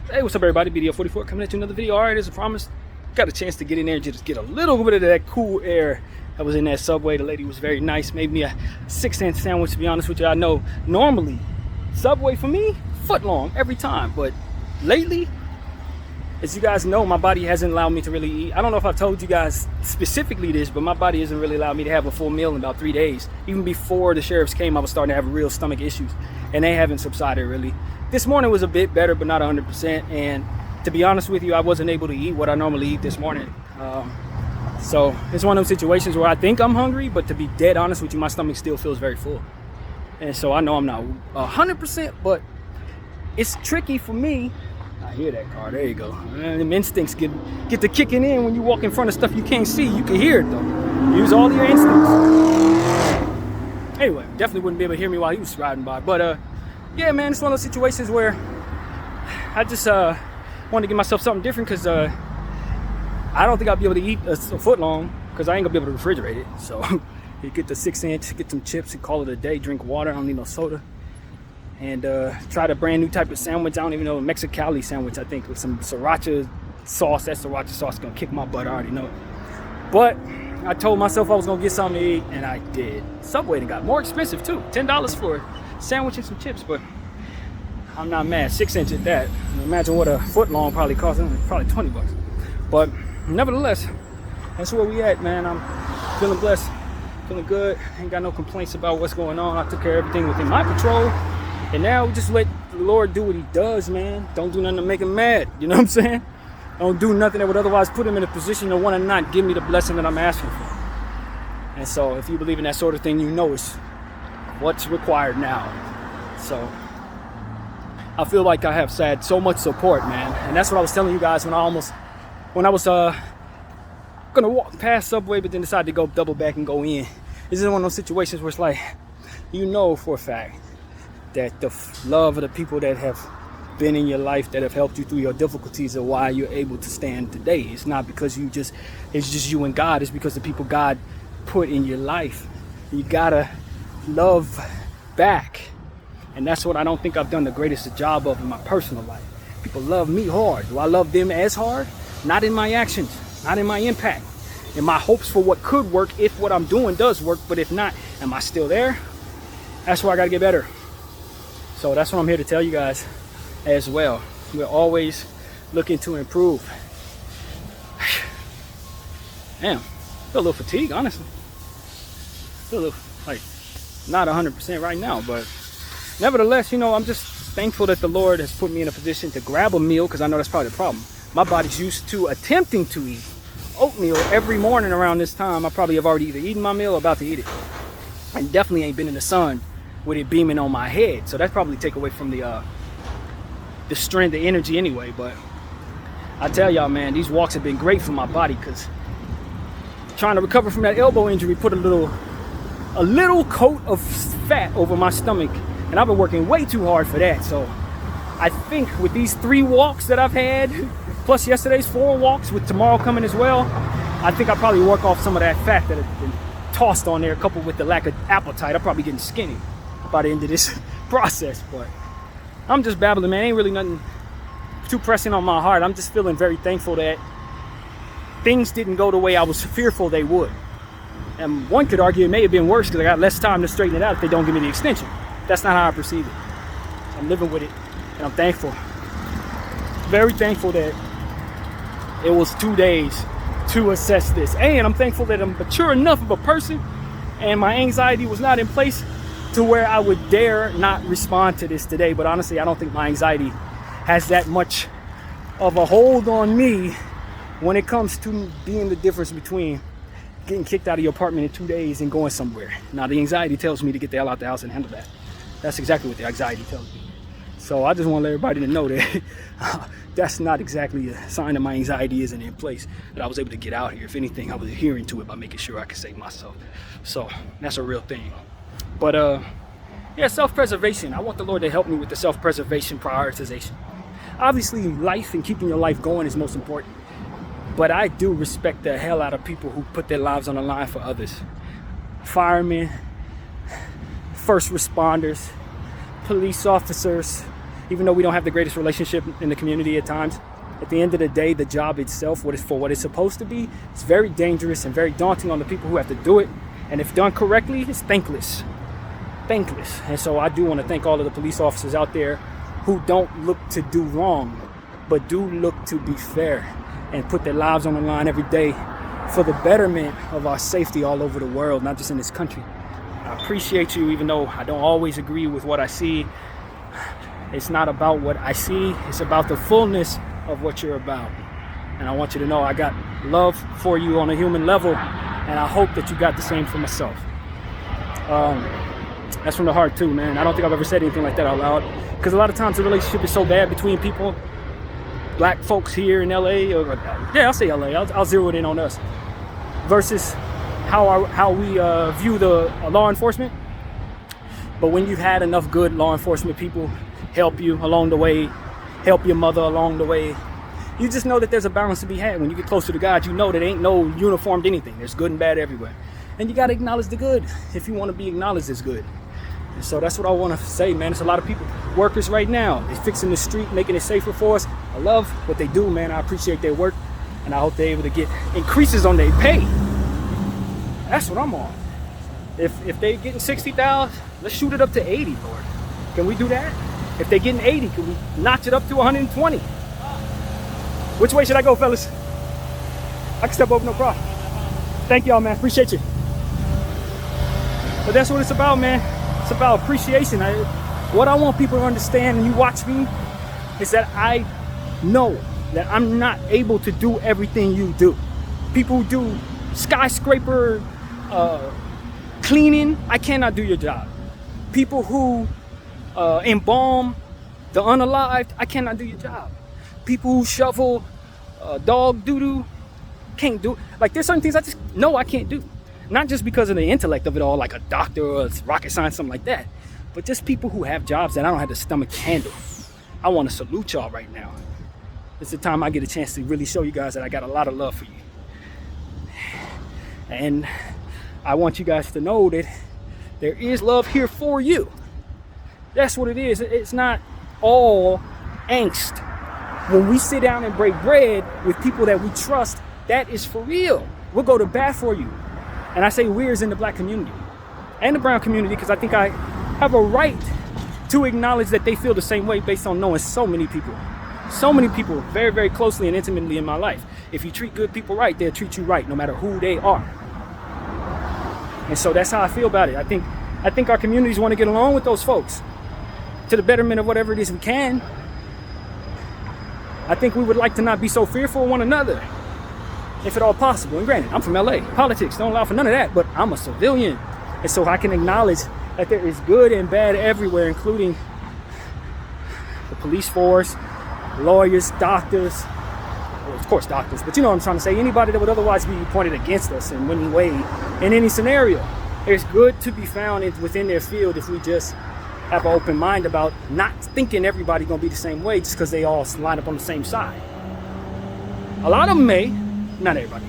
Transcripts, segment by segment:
Hey, what's up, everybody? BDF 44 coming at you another video. All right, as I promised, got a chance to get in there and just get a little bit of that cool air that was in that Subway. The lady was very nice, made me a 6-inch sandwich, to be honest with you. I know normally Subway for me, foot long every time, but lately, as you guys know, my body hasn't allowed me to really eat. I don't know if I've told you guys specifically this, but my body hasn't really allowed me to have a full meal in about 3 days. Even before the sheriffs came, I was starting to have real stomach issues, and they haven't subsided really. This morning was a bit better, but not 100%. And to be honest with you, I wasn't able to eat what I normally eat this morning. So it's one of those situations where I think I'm hungry, but to be dead honest with you, my stomach still feels very full. And so I know I'm not 100%, but it's tricky for me. I hear that car. There you go. Them instincts get to kicking in when you walk in front of stuff you can't see. You can hear it though. Use all your instincts. Anyway, definitely wouldn't be able to hear me while he was riding by. But yeah, man, it's one of those situations where I just wanted to give myself something different because I don't think I'll be able to eat a foot long because I ain't gonna be able to refrigerate it. So you get the 6-inch, get some chips and call it a day. Drink water. I don't need no soda. And tried a brand new type of sandwich. I don't even know, a Mexicali sandwich, I think, with some sriracha sauce. That sriracha sauce is gonna kick my butt. I already know it. But I told myself I was gonna get something to eat, and I did. Subway got more expensive too. $10 for a sandwich and some chips, but I'm not mad. 6-inch at that. Imagine what a foot long probably cost. Probably 20 bucks. But nevertheless, that's where we at, man. I'm feeling blessed, feeling good. Ain't got no complaints about what's going on. I took care of everything within my control. And now we just let the Lord do what he does, man. Don't do nothing to make him mad. You know what I'm saying? Don't do nothing that would otherwise put him in a position to want to not give me the blessing that I'm asking for. And so if you believe in that sort of thing, you know it's what's required now. So I feel like I have had so much support, man. And that's what I was telling you guys when I was gonna walk past Subway, but then decided to go double back and go in. This is one of those situations where it's like, you know for a fact that the love of the people that have been in your life, that have helped you through your difficulties, are why you're able to stand today. It's not because it's just you and God. It's because the people God put in your life. You gotta love back. And that's what I don't think I've done the greatest job of in my personal life. People love me hard. Do I love them as hard? Not in my actions, not in my impact, in my hopes for what could work if what I'm doing does work. But if not, am I still there? That's where I gotta get better. So that's what I'm here to tell you guys as well. We're always looking to improve. Damn, feel a little fatigued, honestly. Feel a little, like, not 100% right now, but nevertheless, you know, I'm just thankful that the Lord has put me in a position to grab a meal, because I know that's probably the problem. My body's used to attempting to eat oatmeal every morning around this time. I probably have already either eaten my meal or about to eat it. I definitely ain't been in the sun with it beaming on my head, so that's probably take away from the strength, the energy anyway. But I tell y'all, man, these walks have been great for my body, because trying to recover from that elbow injury put a little coat of fat over my stomach, and I've been working way too hard for that. So I think with these 3 walks that I've had, plus yesterday's 4 walks, with tomorrow coming as well, I think I'll probably work off some of that fat that has been tossed on there, coupled with the lack of appetite. I'm probably getting skinny by the end of this process. But I'm just babbling, man. Ain't really nothing too pressing on my heart. I'm just feeling very thankful that things didn't go the way I was fearful they would. And one could argue it may have been worse because I got less time to straighten it out if they don't give me the extension. That's not how I perceive it. So I'm living with it, and I'm thankful. Very thankful that it was 2 days to assess this. And I'm thankful that I'm mature enough of a person, and my anxiety was not in place to where I would dare not respond to this today. But honestly, I don't think my anxiety has that much of a hold on me when it comes to being the difference between getting kicked out of your apartment in 2 days and going somewhere. Now, the anxiety tells me to get the hell out the house and handle that. That's exactly what the anxiety tells me. So I just want to let everybody to know that that's not exactly a sign that my anxiety isn't in place, that I was able to get out here. If anything, I was adhering to it by making sure I could save myself. So that's a real thing. But yeah, self-preservation. I want the Lord to help me with the self-preservation prioritization. Obviously, life and keeping your life going is most important. But I do respect the hell out of people who put their lives on the line for others. Firemen, first responders, police officers, even though we don't have the greatest relationship in the community at times, at the end of the day, the job itself, what it's supposed to be, it's very dangerous and very daunting on the people who have to do it. And if done correctly, it's thankless. Thankless. And so I do want to thank all of the police officers out there who don't look to do wrong, but do look to be fair and put their lives on the line every day for the betterment of our safety all over the world, not just in this country. I appreciate you, even though I don't always agree with what I see. It's not about what I see, it's about the fullness of what you're about. And I want you to know I got love for you on a human level, and I hope that you got the same for myself. That's from the heart too, man. I don't think I've ever said anything like that out loud, because a lot of times the relationship is so bad between people, black folks here in LA, or yeah, I'll say LA, I'll zero it in on us, versus how we view the law enforcement. But when you've had enough good law enforcement people help you along the way, help your mother along the way, you just know that there's a balance to be had. When you get closer to God, you know that ain't no uniformed anything. There's good and bad everywhere. And you got to acknowledge the good if you want to be acknowledged as good. And so that's what I want to say, man. There's a lot of people, workers right now, they're fixing the street, making it safer for us. I love what they do, man. I appreciate their work, and I hope they're able to get increases on their pay. That's what I'm on. If they getting 60,000, let's shoot it up to 80, Lord. Can we do that? If they getting 80, can we notch it up to 120? Which way should I go, fellas? I can step over, no problem. Thank y'all, man. Appreciate you. But that's what it's about, man. It's about appreciation. What I want people to understand, and you watch me, is that I know that I'm not able to do everything you do. People who do skyscraper cleaning, I cannot do your job. People who embalm the unalived, I cannot do your job. People who shovel dog doo-doo, can't do. Like, there's certain things I just know I can't do. Not just because of the intellect of it all, like a doctor or rocket science, something like that, but just people who have jobs that I don't have the stomach to handle. I want to salute y'all right now. It's the time I get a chance to really show you guys that I got a lot of love for you. And I want you guys to know that there is love here for you. That's what it is. It's not all angst. When we sit down and break bread with people that we trust, that is for real. We'll go to bat for you. And I say we're in the black community and the brown community, because I think I have a right to acknowledge that they feel the same way based on knowing so many people very, very closely and intimately in my life. If you treat good people right, they'll treat you right no matter who they are. And so that's how I feel about it. I think our communities want to get along with those folks to the betterment of whatever it is we can. I think we would like to not be so fearful of one another, if at all possible. And granted, I'm from LA. Politics don't allow for none of that, but I'm a civilian. And so I can acknowledge that there is good and bad everywhere, including the police force, lawyers, doctors, well, of course doctors, but you know what I'm trying to say. Anybody that would otherwise be pointed against us in any way, in any scenario. There's good to be found within their field if we just have an open mind about not thinking everybody gonna be the same way just because they all line up on the same side. A lot of them may, not everybody.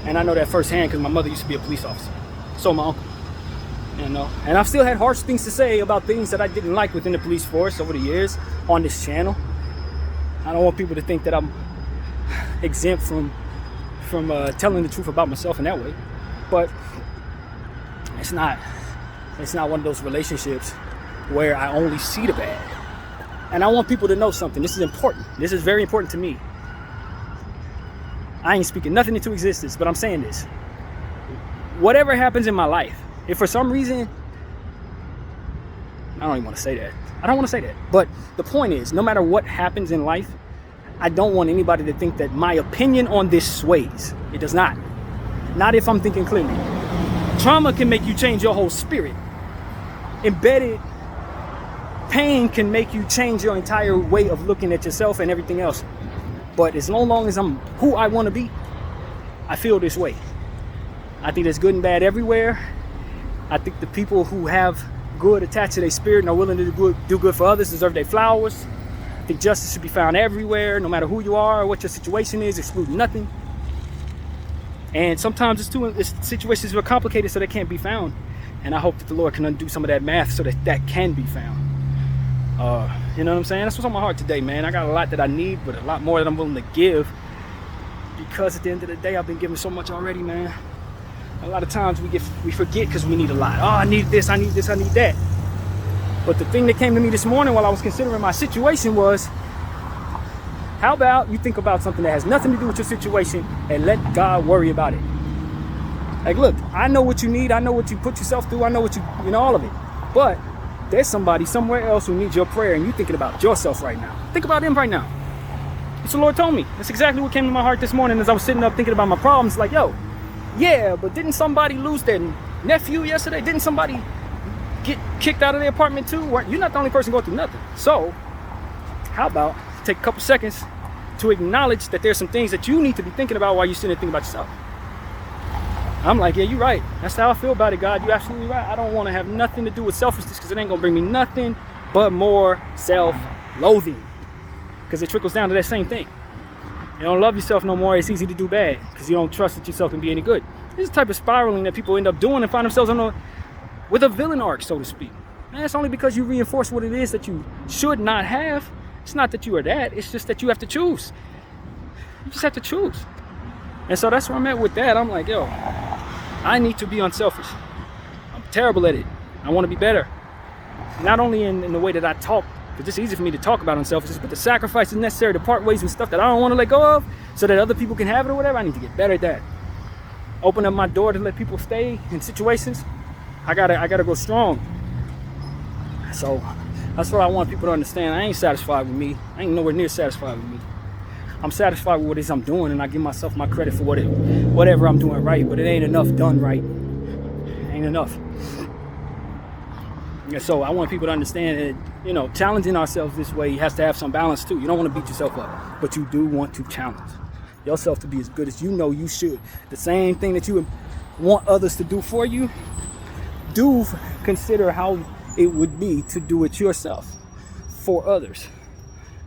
And I know that firsthand because my mother used to be a police officer. So my uncle, you know. And I've still had harsh things to say about things that I didn't like within the police force over the years on this channel. I don't want people to think that I'm exempt from telling the truth about myself in that way. But it's not one of those relationships where I only see the bad. And I want people to know something. This is important. This is very important to me. I ain't speaking nothing into existence, but I'm saying this. Whatever happens in my life, if for some reason, I don't even want to say that. I don't want to say that. But the point is, no matter what happens in life, I don't want anybody to think that my opinion on this sways. It does not. Not if I'm thinking clearly. Trauma can make you change your whole spirit. Embedded pain can make you change your entire way of looking at yourself and everything else. But as long as I'm who I want to be, I feel this way. I think there's good and bad everywhere. I think the people who have good attached to their spirit and are willing to do good for others deserve their flowers. I think justice should be found everywhere, no matter who you are or what your situation is, excluding nothing. And sometimes it's situations are complicated so they can't be found. And I hope that the Lord can undo some of that math so that that can be found. You know what I'm saying? That's what's on my heart today, man. I got a lot that I need, but a lot more that I'm willing to give, because at the end of the day, I've been given so much already, man. A lot of times we forget because we need a lot. Oh, I need this, I need this, I need that. But the thing that came to me this morning while I was considering my situation was, how about you think about something that has nothing to do with your situation and let God worry about it? Like, look, I know what you need. I know what you put yourself through. I know what you know, all of it. But there's somebody somewhere else who needs your prayer, and you're thinking about yourself right now. Think about them right now. That's what the Lord told me. That's exactly what came to my heart this morning as I was sitting up thinking about my problems. Like, yo, yeah, but didn't somebody lose their nephew yesterday? Didn't somebody get kicked out of their apartment too? You're not the only person going through nothing. So how about take a couple seconds to acknowledge that there's some things that you need to be thinking about while you're sitting and thinking about yourself. I'm like, yeah, you're right. That's how I feel about it, God. You're absolutely right. I don't want to have nothing to do with selfishness, because it ain't going to bring me nothing but more self-loathing. Because it trickles down to that same thing. You don't love yourself no more. It's easy to do bad because you don't trust that yourself can be any good. This is the type of spiraling that people end up doing and find themselves with a villain arc, so to speak. And it's only because you reinforce what it is that you should not have. It's not that you are that. It's just that you have to choose. You just have to choose. And so that's where I'm at with that. I'm like, yo, I need to be unselfish. I'm terrible at it. I want to be better. Not only in the way that I talk, because it's easy for me to talk about unselfishness, but the sacrifices necessary to part ways with stuff that I don't want to let go of so that other people can have it or whatever. I need to get better at that. Open up my door to let people stay in situations. I gotta go strong. So that's what I want people to understand. I ain't satisfied with me. I ain't nowhere near satisfied with me. I'm satisfied with what it is I'm doing, and I give myself my credit for whatever I'm doing right, but it ain't enough done right. It ain't enough. And so I want people to understand that, challenging ourselves this way has to have some balance too. You don't want to beat yourself up, but you do want to challenge yourself to be as good as you know you should. The same thing that you want others to do for you, do consider how it would be to do it yourself for others.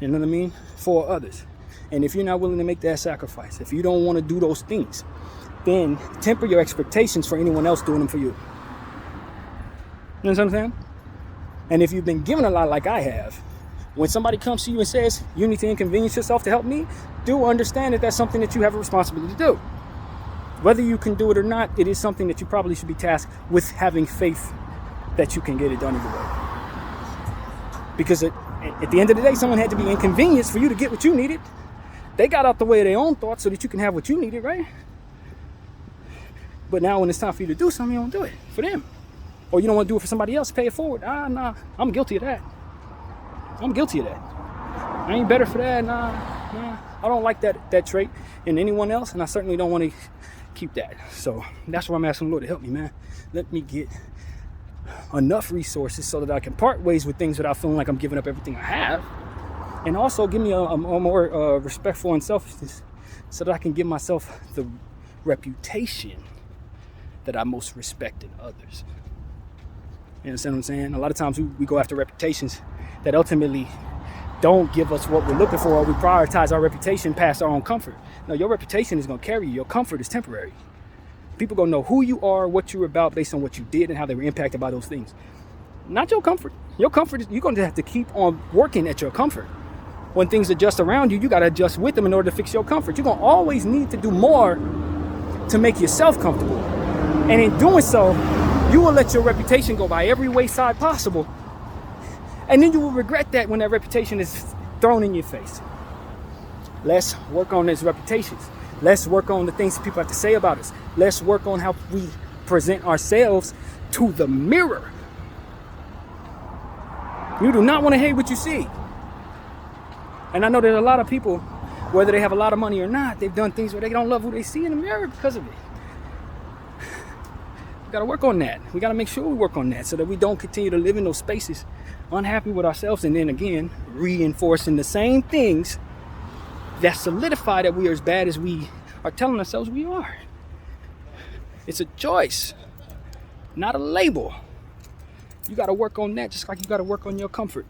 You know what I mean? For others. And if you're not willing to make that sacrifice, if you don't want to do those things, then temper your expectations for anyone else doing them for you. You know what I'm saying? And if you've been given a lot like I have, when somebody comes to you and says, you need to inconvenience yourself to help me, do understand that that's something that you have a responsibility to do. Whether you can do it or not, it is something that you probably should be tasked with having faith that you can get it done either way. Because at the end of the day, someone had to be inconvenienced for you to get what you needed. They got out the way of their own thoughts so that you can have what you needed, right? But now when it's time for you to do something, you don't do it for them. Or you don't want to do it for somebody else, pay it forward. Nah, I'm guilty of that. I'm guilty of that. I ain't better for that, nah. I don't like that trait in anyone else, and I certainly don't want to keep that. So that's where I'm asking the Lord to help me, man. Let me get enough resources so that I can part ways with things without feeling like I'm giving up everything I have. And also give me a more respectful unselfishness so that I can give myself the reputation that I most respect in others. You understand what I'm saying? A lot of times we go after reputations that ultimately don't give us what we're looking for, or we prioritize our reputation past our own comfort. No, your reputation is going to carry you. Your comfort is temporary. People going to know who you are, what you're about based on what you did and how they were impacted by those things. Not your comfort. Your comfort, you're going to have to keep on working at your comfort. When things adjust around you, you got to adjust with them in order to fix your comfort. You're going to always need to do more to make yourself comfortable. And in doing so, you will let your reputation go by every wayside possible. And then you will regret that when that reputation is thrown in your face. Let's work on those reputations. Let's work on the things that people have to say about us. Let's work on how we present ourselves to the mirror. You do not want to hate what you see. And I know there's a lot of people, whether they have a lot of money or not, they've done things where they don't love who they see in the mirror because of it. We got to work on that. We got to make sure we work on that so that we don't continue to live in those spaces unhappy with ourselves, and then again reinforcing the same things that solidify that we are as bad as we are telling ourselves we are. It's a choice, not a label. You got to work on that just like you got to work on your comfort.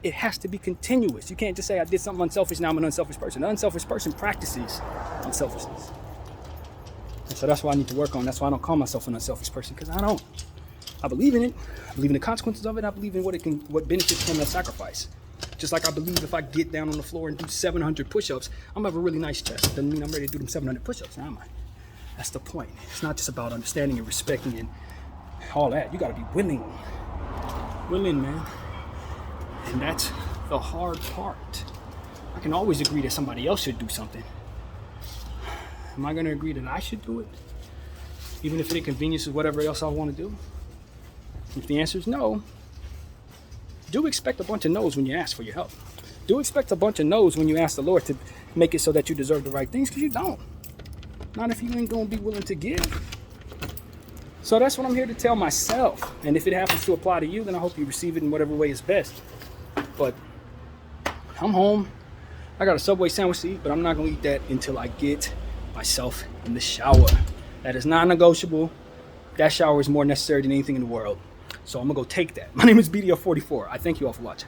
It has to be continuous. You can't just say I did something unselfish, now I'm an unselfish person. An unselfish person practices unselfishness. And so that's what I need to work on. That's why I don't call myself an unselfish person, because I don't. I believe in it. I believe in the consequences of it. I believe in what benefits from that sacrifice. Just like I believe if I get down on the floor and do 700 push-ups, I'm gonna have a really nice chest. Doesn't mean I'm ready to do them 700 push-ups, now am I? That's the point. It's not just about understanding and respecting and all that. You gotta be willing. Willing, man. And that's the hard part. I can always agree that somebody else should do something. Am I gonna agree that I should do it? Even if it inconveniences whatever else I wanna do? If the answer is no, do expect a bunch of no's when you ask for your help. Do expect a bunch of no's when you ask the Lord to make it so that you deserve the right things, because you don't. Not if you ain't gonna be willing to give. So that's what I'm here to tell myself. And if it happens to apply to you, then I hope you receive it in whatever way is best. But I'm home. I got a Subway sandwich to eat, but I'm not gonna eat that until I get myself in the shower. That is non-negotiable. That shower is more necessary than anything in the world. So I'm gonna go take that. My name is BDF 44. I thank you all for watching.